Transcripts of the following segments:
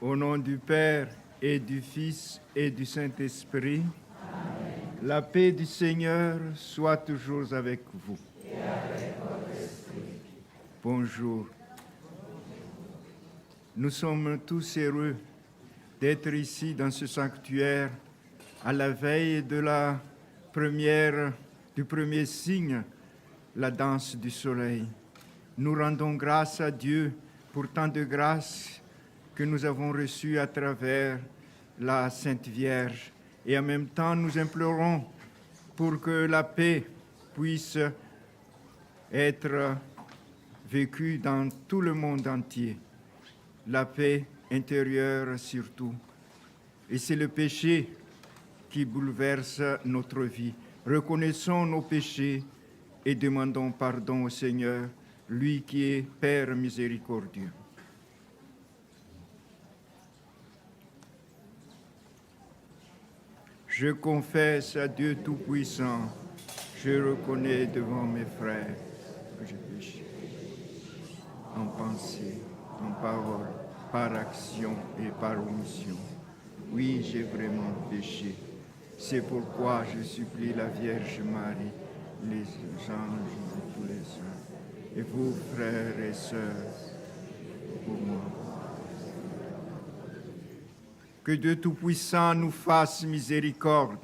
Au nom du Père et du Fils et du Saint-Esprit, la paix du Seigneur soit toujours avec vous. Et avec votre esprit. Bonjour. Nous sommes tous heureux d'être ici dans ce sanctuaire à la veille de du premier signe, la danse du soleil. Nous rendons grâce à Dieu pour tant de grâces que nous avons reçues à travers la Sainte Vierge. Et en même temps, nous implorons pour que la paix puisse être vécue dans tout le monde entier. La paix intérieure surtout. Et c'est le péché qui bouleverse notre vie. Reconnaissons nos péchés et demandons pardon au Seigneur, lui qui est Père miséricordieux. Je confesse à Dieu Tout-Puissant, je reconnais devant mes frères que j'ai péché en pensée, en parole, par action et par omission. Oui, j'ai vraiment péché. C'est pourquoi je supplie la Vierge Marie, les anges et tous les saints, et vous, frères et sœurs, pour moi. Que Dieu Tout-Puissant nous fasse miséricorde,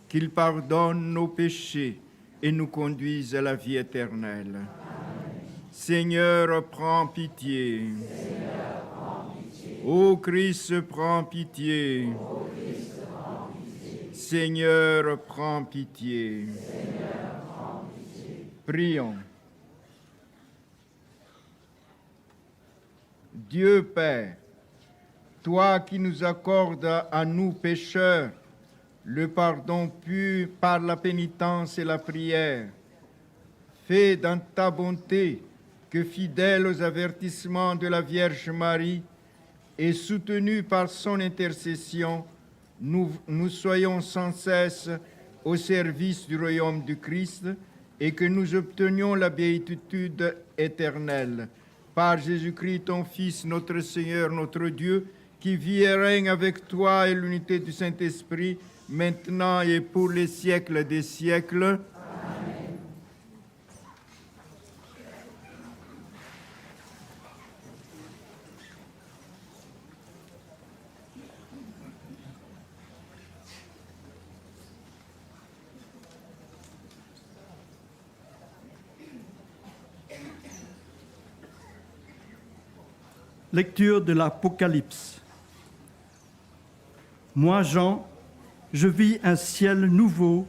qu'il pardonne nos péchés et nous conduise à la vie éternelle. Amen. Seigneur, prends pitié. Seigneur, prends pitié. Ô Christ, prends pitié. Ô Christ, prends pitié. Seigneur, prends pitié. Seigneur, prends pitié. Prions. Dieu Père, toi qui nous accordes à nous pécheurs le pardon pur par la pénitence et la prière, fais dans ta bonté que, fidèles aux avertissements de la Vierge Marie et soutenus par son intercession, nous soyons sans cesse au service du royaume du Christ et que nous obtenions la béatitude éternelle. Par Jésus-Christ, ton Fils, notre Seigneur, notre Dieu, qui vit et règne avec toi et l'unité du Saint-Esprit, maintenant et pour les siècles des siècles. Amen. Lecture de l'Apocalypse. Moi, Jean, je vis un ciel nouveau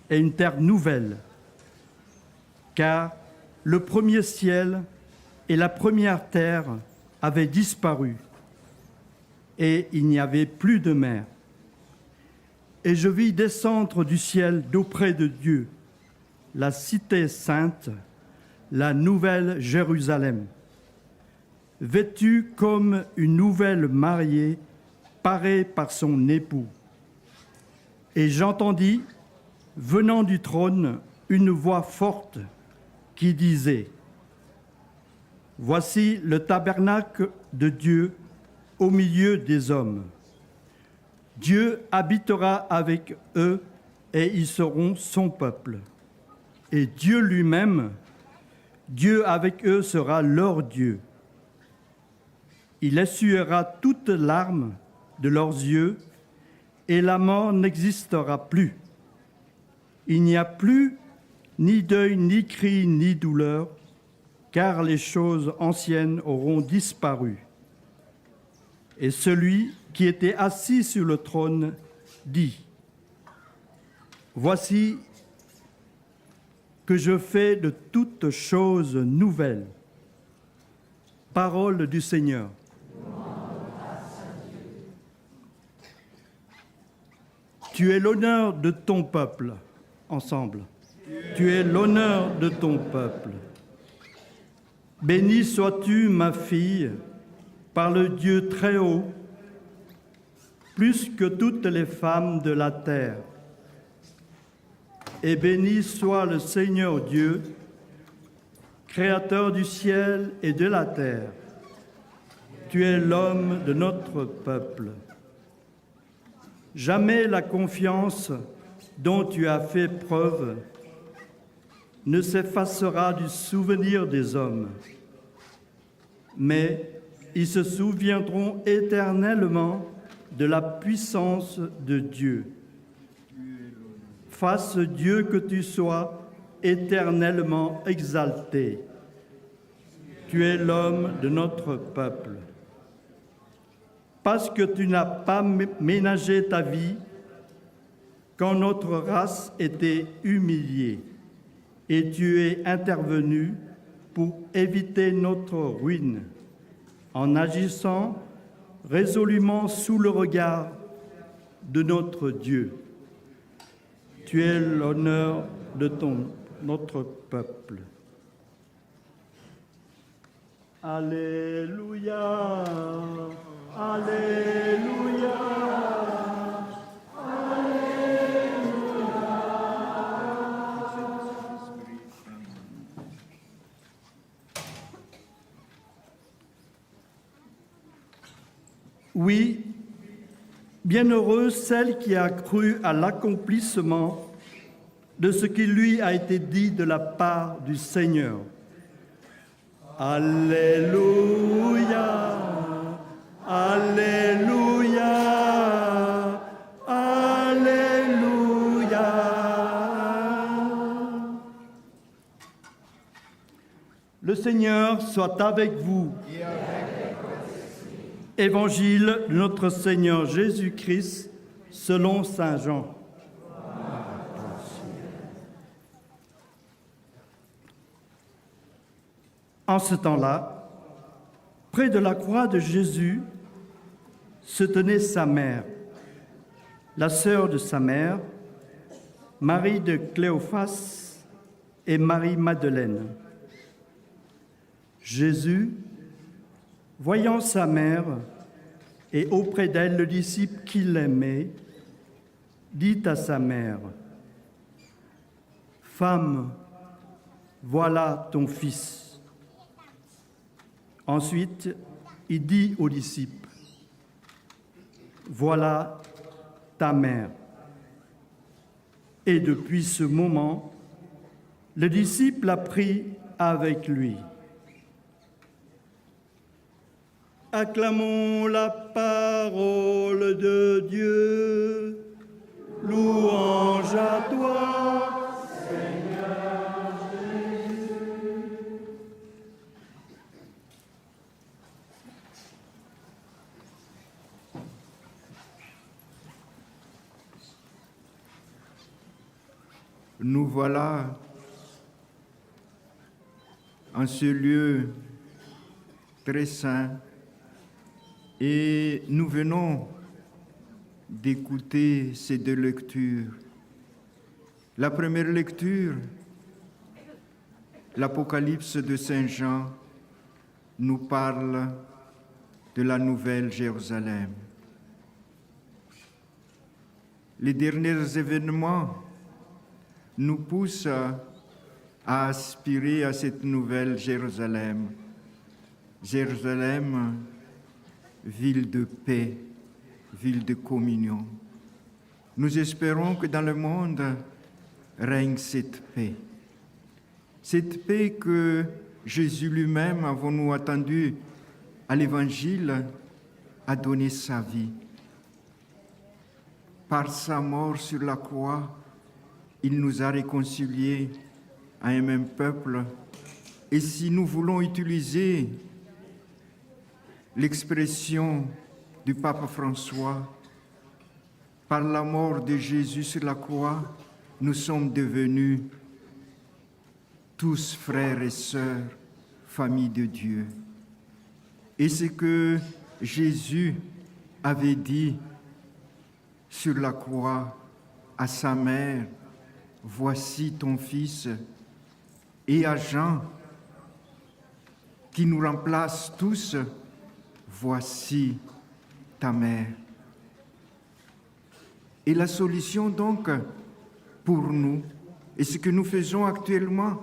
et une terre nouvelle, car le premier ciel et la première terre avaient disparu, et il n'y avait plus de mer. Et je vis descendre du ciel d'auprès de Dieu la cité sainte, la nouvelle Jérusalem, vêtue comme une nouvelle mariée, parée par son époux. Et j'entendis, venant du trône, une voix forte qui disait : Voici le tabernacle de Dieu au milieu des hommes. Dieu habitera avec eux et ils seront son peuple. Et Dieu lui-même, Dieu avec eux sera leur Dieu. Il essuiera toute larme de leurs yeux et la mort n'existera plus. Il n'y a plus ni deuil, ni cri, ni douleur, car les choses anciennes auront disparu. Et celui qui était assis sur le trône dit : Voici que je fais de toutes choses nouvelles. Parole du Seigneur. Tu es l'honneur de ton peuple, ensemble. Tu es l'honneur de ton peuple. Bénie sois-tu, ma fille, par le Dieu très haut, plus que toutes les femmes de la terre. Et béni soit le Seigneur Dieu, créateur du ciel et de la terre. Tu es l'homme de notre peuple. Jamais la confiance dont tu as fait preuve ne s'effacera du souvenir des hommes, mais ils se souviendront éternellement de la puissance de Dieu. Fasse Dieu que tu sois éternellement exalté. Tu es l'homme de notre peuple. Parce que tu n'as pas ménagé ta vie quand notre race était humiliée, et tu es intervenu pour éviter notre ruine, en agissant résolument sous le regard de notre Dieu. Tu es l'honneur de notre peuple. Alléluia, Alléluia. Oui, bienheureuse celle qui a cru à l'accomplissement de ce qui lui a été dit de la part du Seigneur. Alléluia, Alléluia, Alléluia. Le Seigneur soit avec vous. Évangile de notre Seigneur Jésus-Christ selon saint Jean. En ce temps-là, près de la croix de Jésus, se tenait sa mère, la sœur de sa mère, Marie de Cléophas et Marie-Madeleine. Jésus, voyant sa mère et auprès d'elle le disciple qu'il aimait, dit à sa mère, « Femme, voilà ton fils. » Ensuite, il dit au disciple, « Voilà ta mère. » Et depuis ce moment, le disciple a pris avec lui. Acclamons la parole de Dieu. Louange à toi, Seigneur Jésus. Nous voilà en ce lieu très saint et nous venons d'écouter ces deux lectures. La première lecture, l'Apocalypse de Saint Jean, nous parle de la Nouvelle Jérusalem. Les derniers événements nous poussent à aspirer à cette Nouvelle Jérusalem. Jérusalem, ville de paix, ville de communion. Nous espérons que dans le monde règne cette paix. Cette paix que Jésus lui-même, avons-nous attendu à l'Évangile, a donné sa vie. Par sa mort sur la croix, il nous a réconciliés à un même peuple. Et si nous voulons utiliser l'expression du pape François, par la mort de Jésus sur la croix, nous sommes devenus tous frères et sœurs, famille de Dieu. Et ce que Jésus avait dit sur la croix à sa mère, « Voici ton fils », et à Jean, qui nous remplace tous, « Voici ta mère ». Et la solution donc pour nous, et ce que nous faisons actuellement,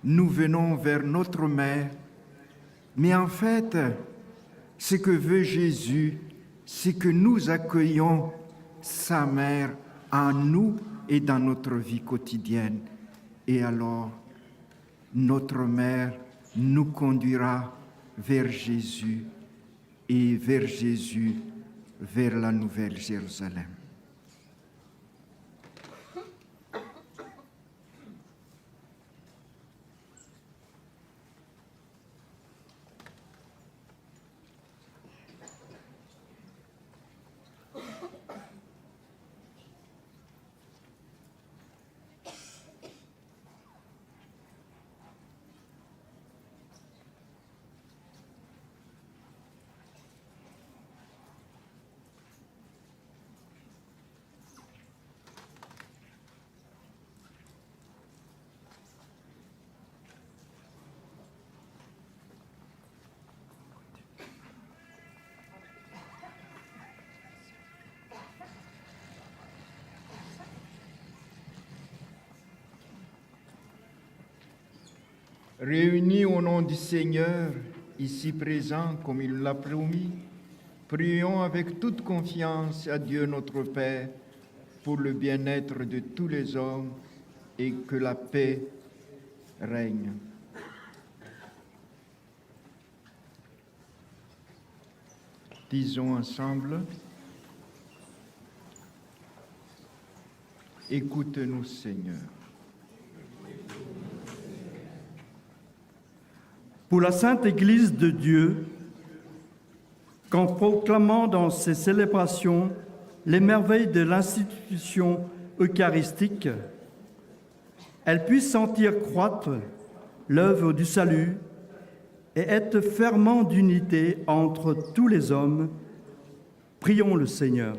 nous venons vers notre mère, mais en fait, Ce que veut Jésus, c'est que nous accueillons sa mère en nous et dans notre vie quotidienne. Et alors, notre mère nous conduira vers Jésus et vers Jésus, vers la Nouvelle Jérusalem. Réunis au nom du Seigneur, ici présent comme il l'a promis, prions avec toute confiance à Dieu notre Père pour le bien-être de tous les hommes et que la paix règne. Disons ensemble, écoute-nous Seigneur. Pour la Sainte Église de Dieu, qu'en proclamant dans ses célébrations les merveilles de l'institution eucharistique, elle puisse sentir croître l'œuvre du salut et être ferment d'unité entre tous les hommes, prions le Seigneur.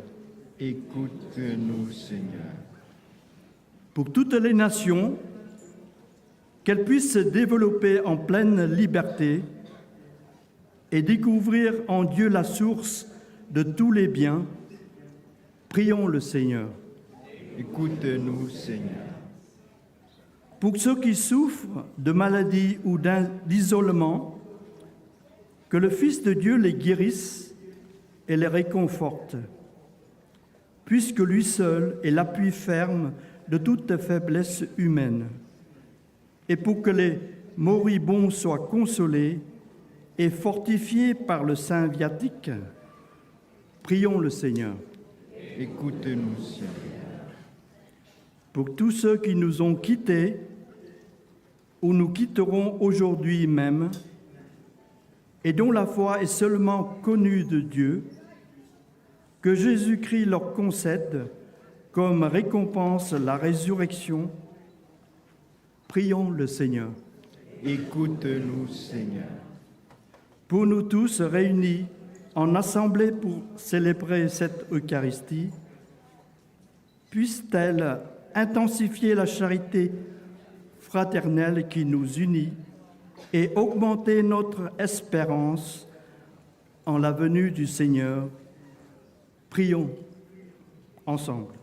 Écoute-nous Seigneur. Pour toutes les nations, qu'elles puissent se développer en pleine liberté et découvrir en Dieu la source de tous les biens, prions le Seigneur. Écoute-nous Seigneur. Pour ceux qui souffrent de maladies ou d'isolement, que le Fils de Dieu les guérisse et les réconforte, puisque lui seul est l'appui ferme de toute faiblesse humaine. Et pour que les moribonds soient consolés et fortifiés par le Saint Viatique, prions le Seigneur. Écoute-nous Seigneur. Pour tous ceux qui nous ont quittés ou nous quitteront aujourd'hui même, et dont la foi est seulement connue de Dieu, que Jésus-Christ leur concède comme récompense la résurrection, prions le Seigneur. Écoute-nous Seigneur. Pour nous tous réunis en assemblée pour célébrer cette Eucharistie, puisse-t-elle intensifier la charité fraternelle qui nous unit et augmenter notre espérance en la venue du Seigneur. Prions ensemble.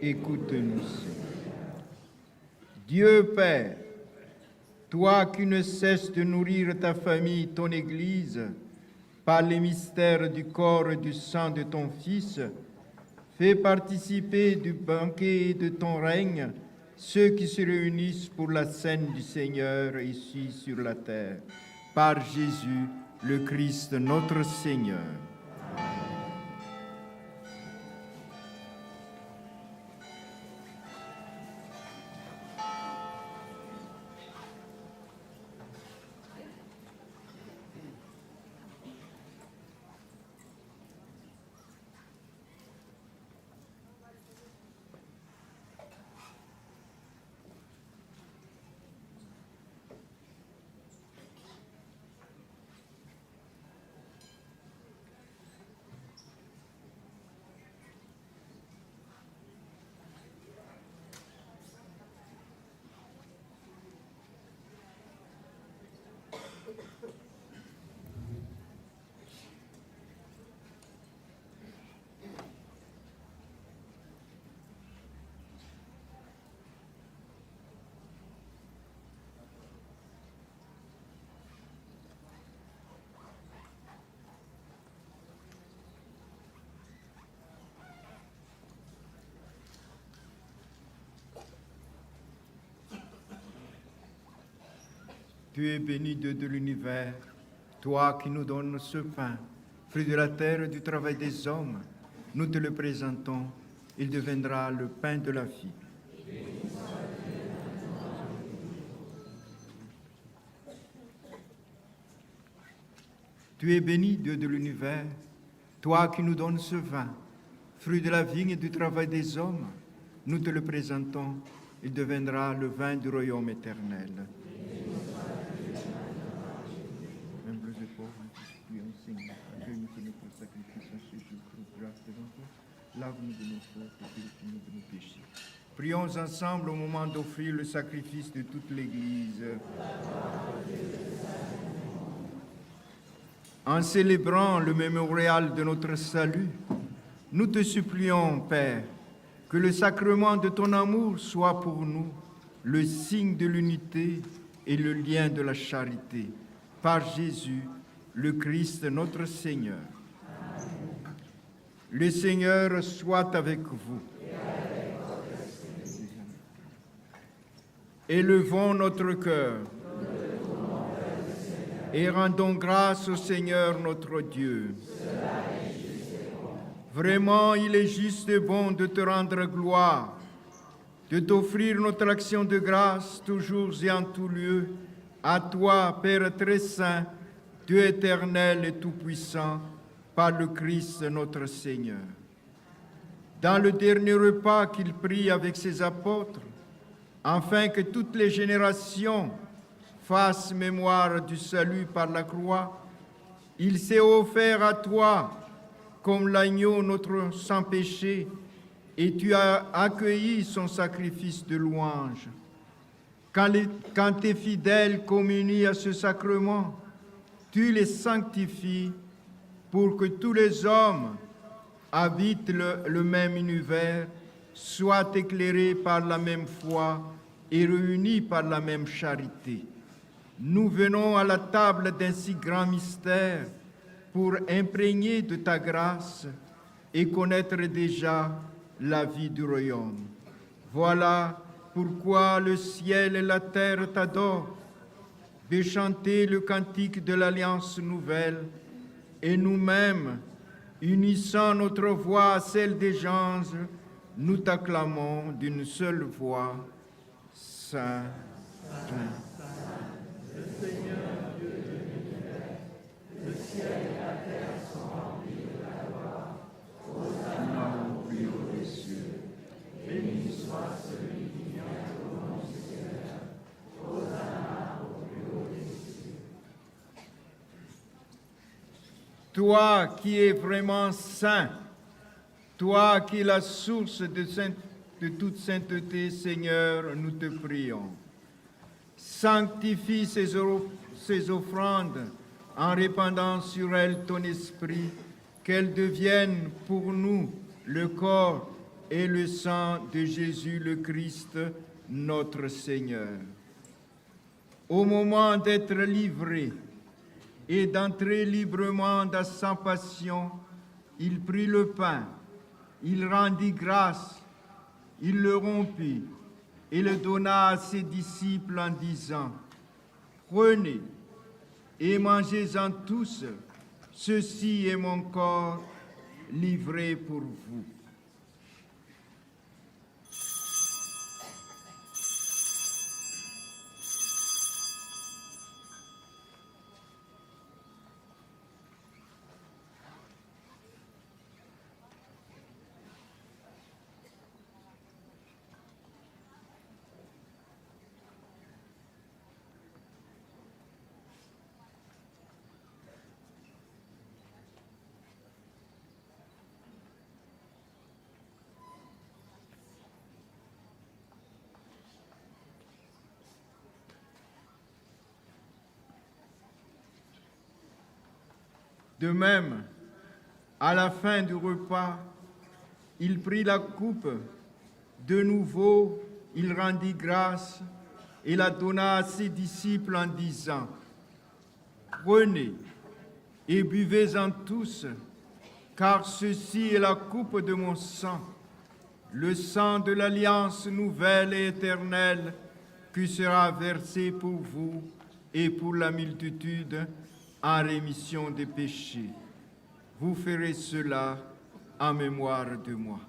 Écoute-nous Seigneur. Dieu Père, toi qui ne cesses de nourrir ta famille, ton Église, par les mystères du corps et du sang de ton Fils, fais participer du banquet de ton règne ceux qui se réunissent pour la scène du Seigneur ici sur la terre, par Jésus, le Christ, notre Seigneur. Tu es béni de l'univers, toi qui nous donnes ce pain, fruit de la terre et du travail des hommes. Nous te le présentons, il deviendra le pain de la vie. Tu es béni, Dieu de l'univers, toi qui nous donnes ce vin, fruit de la vigne et du travail des hommes. Nous te le présentons, il deviendra le vin du royaume éternel. Humbles et pauvres, prions Seigneur, accueille-nous que notre sacrifice à ce jour, grâce devant toi, lave-nous de nos fautes et purifie-nous de nos péchés. Prions ensemble au moment d'offrir le sacrifice de toute l'Église. En célébrant le mémorial de notre salut, nous te supplions, Père, que le sacrement de ton amour soit pour nous le signe de l'unité et le lien de la charité. Par Jésus, le Christ, notre Seigneur. Le Seigneur soit avec vous. Élevons notre cœur et rendons grâce au Seigneur notre Dieu. Vraiment, il est juste et bon de te rendre gloire, de t'offrir notre action de grâce toujours et en tout lieu, à toi, Père très saint, Dieu éternel et tout-puissant, par le Christ notre Seigneur. Dans le dernier repas qu'il prit avec ses apôtres, afin que toutes les générations fassent mémoire du salut par la croix, il s'est offert à toi comme l'agneau notre sans péché, et tu as accueilli son sacrifice de louange. Quand tes fidèles communient à ce sacrement, tu les sanctifies pour que tous les hommes habitent le même univers, soient éclairés par la même foi et réunis par la même charité. Nous venons à la table d'un si grand mystère pour imprégner de ta grâce et connaître déjà la vie du royaume. Voilà pourquoi le ciel et la terre t'adorent, de chanter le cantique de l'Alliance nouvelle, et nous-mêmes, unissant notre voix à celle des anges, nous t'acclamons d'une seule voix. Saint, Saint, le Seigneur Dieu de l'univers, le ciel et la terre sont remplis de ta gloire. Hosanna au plus haut des cieux. Béni soit celui qui vient au nom du Seigneur. Hosanna au plus haut des cieux. toi qui es vraiment saint, toi qui es la source de toute sainteté, Seigneur, nous te prions. Sanctifie ces offrandes en répandant sur elles ton esprit, qu'elles deviennent pour nous le corps et le sang de Jésus le Christ, notre Seigneur. Au moment d'être livré et d'entrer librement dans sa passion, il prit le pain, il rendit grâce, il le rompit et le donna à ses disciples en disant : « Prenez et mangez-en tous, ceci est mon corps livré pour vous. » De même, à la fin du repas, il prit la coupe. De nouveau, il rendit grâce et la donna à ses disciples en disant : « Prenez et buvez-en tous, car ceci est la coupe de mon sang, le sang de l'alliance nouvelle et éternelle qui sera versé pour vous et pour la multitude en rémission des péchés. Vous ferez cela en mémoire de moi.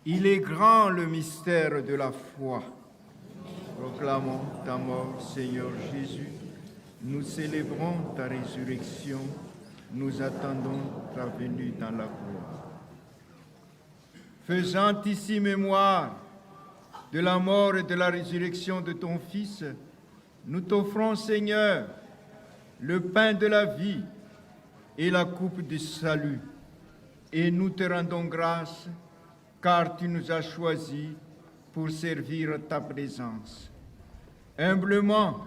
Il est grand le mystère de la foi. Proclamons ta mort, Seigneur Jésus. Nous célébrons ta résurrection. Nous attendons ta venue dans la gloire. Faisant ici mémoire de la mort et de la résurrection de ton Fils, nous t'offrons, Seigneur, le pain de la vie et la coupe du salut. Et nous te rendons grâce car tu nous as choisis pour servir ta présence. Humblement,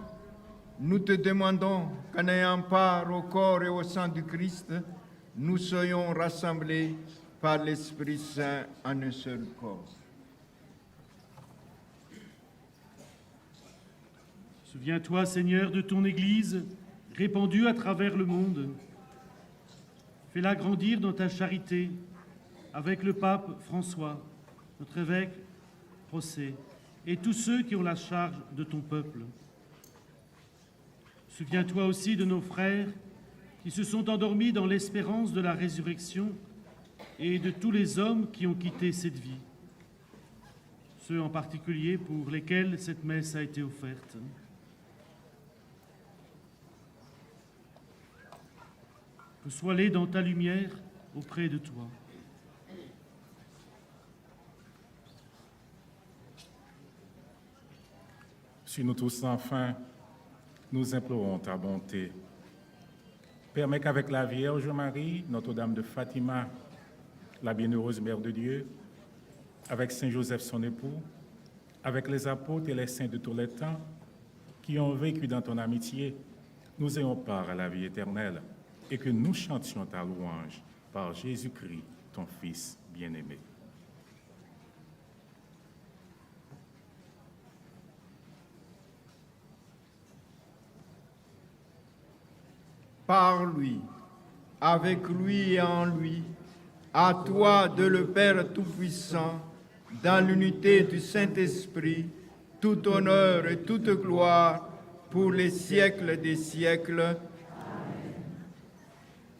nous te demandons qu'en ayant part au corps et au sang du Christ, nous soyons rassemblés par l'Esprit Saint en un seul corps. Souviens-toi, Seigneur, de ton Église répandue à travers le monde. Fais-la grandir dans ta charité avec le pape François, notre évêque Procé, et tous ceux qui ont la charge de ton peuple. Souviens-toi aussi de nos frères qui se sont endormis dans l'espérance de la résurrection et de tous les hommes qui ont quitté cette vie, ceux en particulier pour lesquels cette messe a été offerte. Reçois-les dans ta lumière auprès de toi. Sur nous tous, enfin, nous implorons ta bonté. Permets qu'avec la Vierge Marie, Notre-Dame de Fatima, la bienheureuse Mère de Dieu, avec Saint Joseph son époux, avec les apôtres et les saints de tous les temps qui ont vécu dans ton amitié, nous ayons part à la vie éternelle et que nous chantions ta louange par Jésus-Christ, ton Fils bien-aimé. Par lui, avec lui et en lui, à toi, de le Père Tout-Puissant, dans l'unité du Saint-Esprit, tout honneur et toute gloire pour les siècles des siècles. Amen.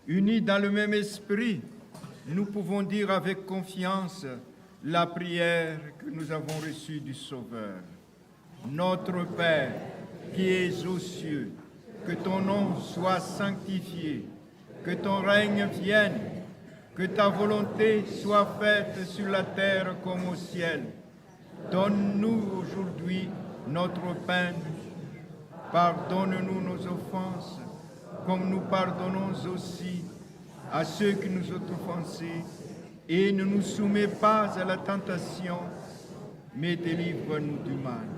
Unis dans le même esprit, nous pouvons dire avec confiance la prière que nous avons reçue du Sauveur. Notre Père, qui es aux cieux, que ton nom soit sanctifié, que ton règne vienne, que ta volonté soit faite sur la terre comme au ciel. Donne-nous aujourd'hui notre pain. Pardonne-nous nos offenses, comme nous pardonnons aussi à ceux qui nous ont offensés, et ne nous soumets pas à la tentation, mais délivre-nous du mal.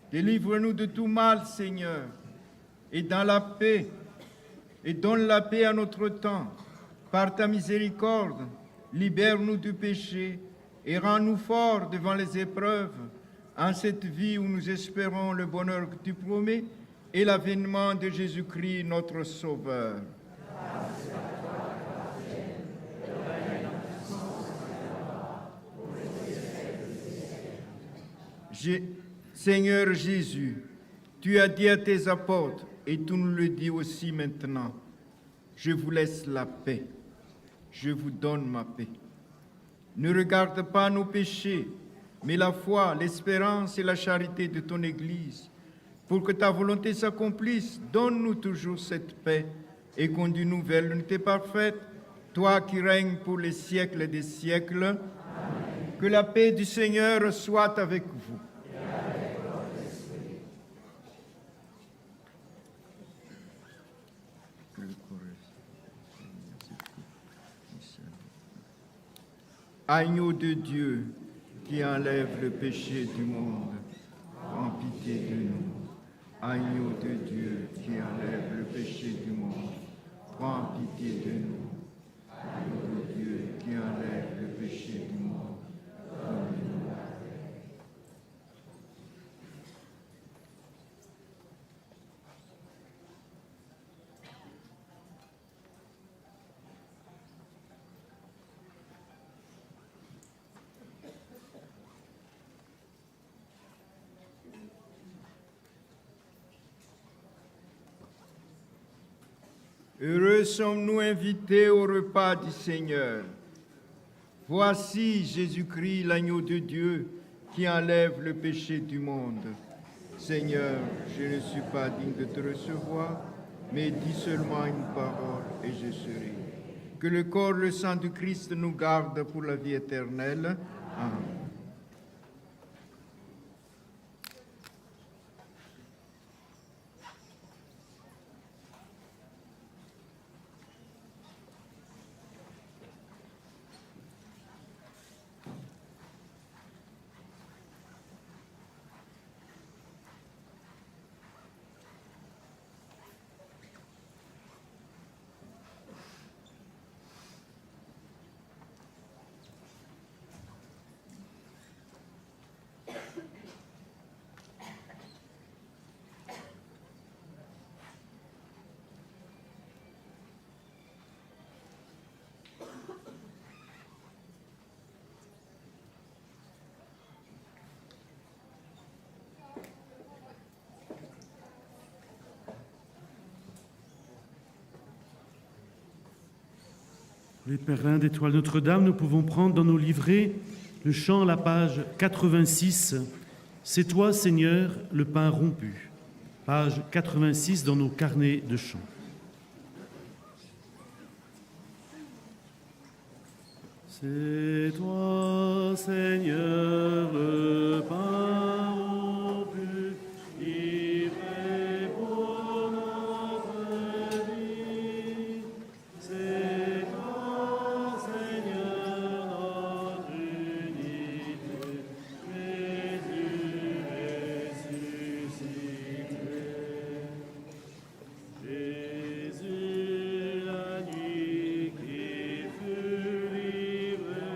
Délivre-nous de tout mal, Seigneur, et dans la paix, et donne la paix à notre temps. Par ta miséricorde, libère-nous du péché et rends-nous forts devant les épreuves, en cette vie où nous espérons le bonheur que tu promets et l'avènement de Jésus-Christ, notre Sauveur. Seigneur Jésus, tu as dit à tes apôtres, et tu nous le dis aussi maintenant, je vous laisse la paix, je vous donne ma paix. Ne regarde pas nos péchés, mais la foi, l'espérance et la charité de ton Église. Pour que ta volonté s'accomplisse, donne-nous toujours cette paix et conduis-nous vers l'unité parfaite, toi qui règnes pour les siècles des siècles. Amen. Que la paix du Seigneur soit avec vous. Agneau de Dieu, qui enlève le péché du monde, prends pitié de nous. Agneau de Dieu, qui enlève le péché du monde, prends pitié de nous. Agneau de Dieu, qui enlève le péché du monde, donne-nous la paix. Heureux sommes-nous invités au repas du Seigneur. Voici Jésus-Christ, l'agneau de Dieu, qui enlève le péché du monde. Seigneur, je ne suis pas digne de te recevoir, mais dis seulement une parole et je serai. Que le corps, le sang du Christ nous garde pour la vie éternelle. Amen. Les pèlerins d'Étoile Notre-Dame, nous pouvons prendre dans nos livrets le chant à la page 86. C'est toi, Seigneur, le pain rompu. Page 86 dans nos carnets de chant. C'est toi, Seigneur, le pain rompu, livré pour notre vie. C'est toi, Seigneur, notre unité, Jésus ressuscité. Jésus, la nuit qui fut livré,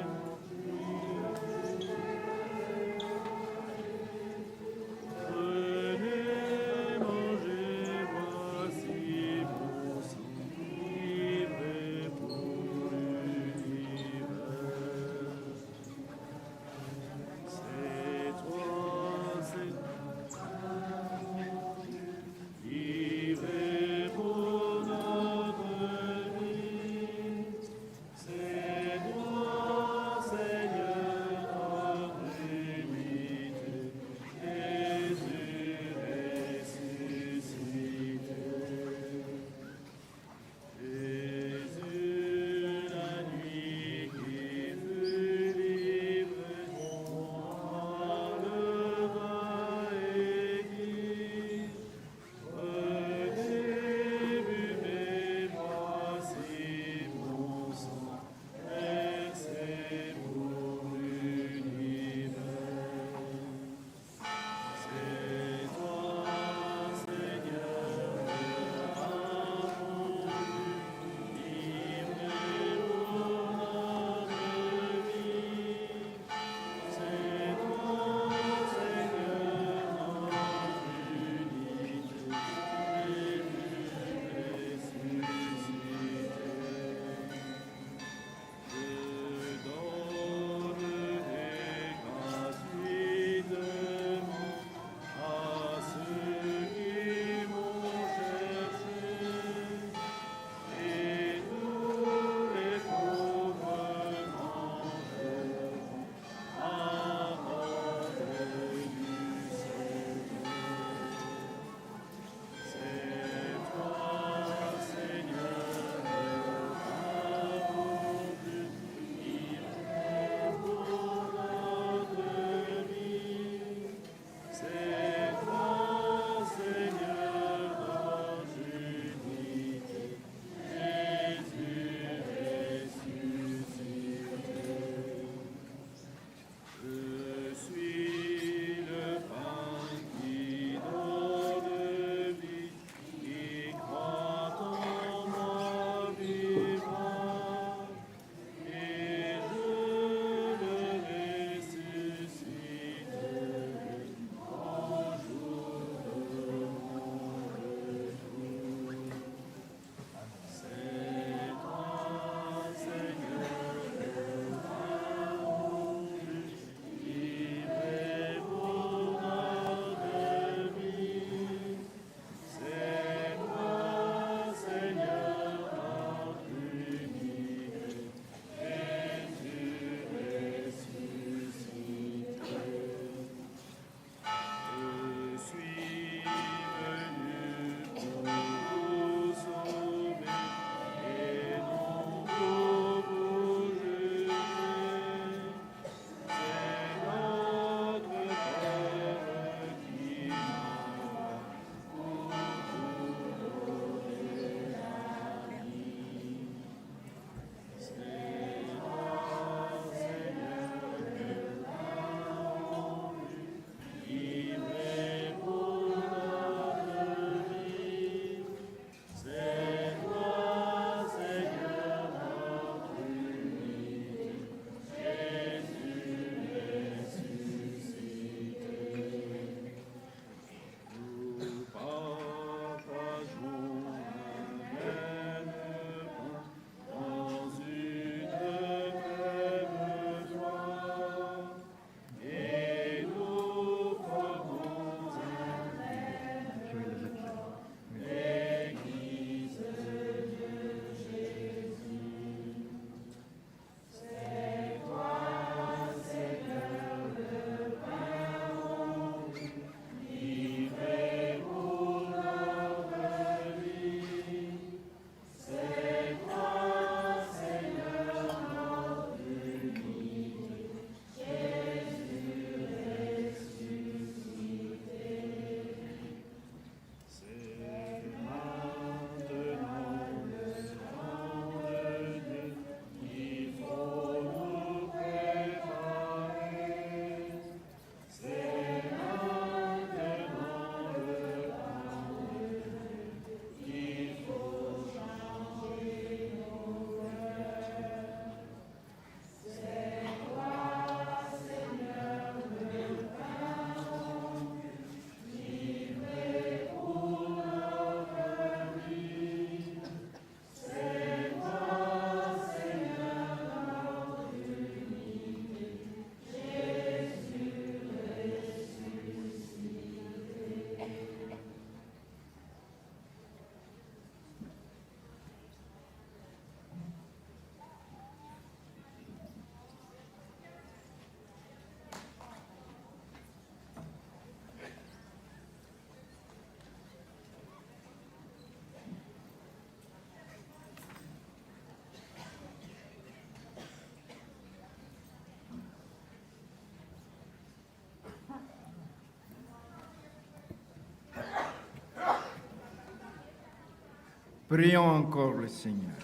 Prions encore le Seigneur.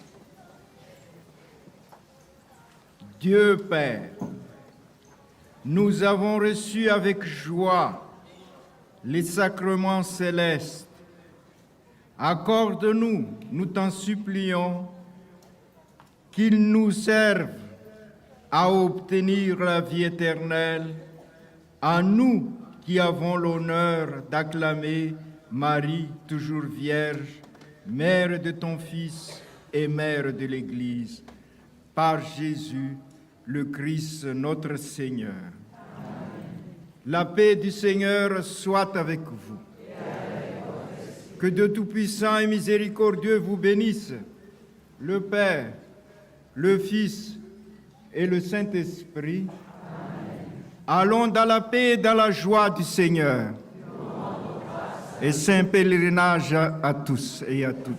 Dieu Père, nous avons reçu avec joie les sacrements célestes. Accorde-nous, nous t'en supplions, qu'ils nous servent à obtenir la vie éternelle, à nous qui avons l'honneur d'acclamer Marie, toujours Vierge, Mère de ton Fils et Mère de l'Église, par Jésus, le Christ, notre Seigneur. Amen. La paix du Seigneur soit avec vous. Que Dieu Tout-Puissant et Miséricordieux vous bénisse, le Père, le Fils et le Saint-Esprit. Allons dans la paix et dans la joie du Seigneur. Et saint pèlerinage à tous et à toutes.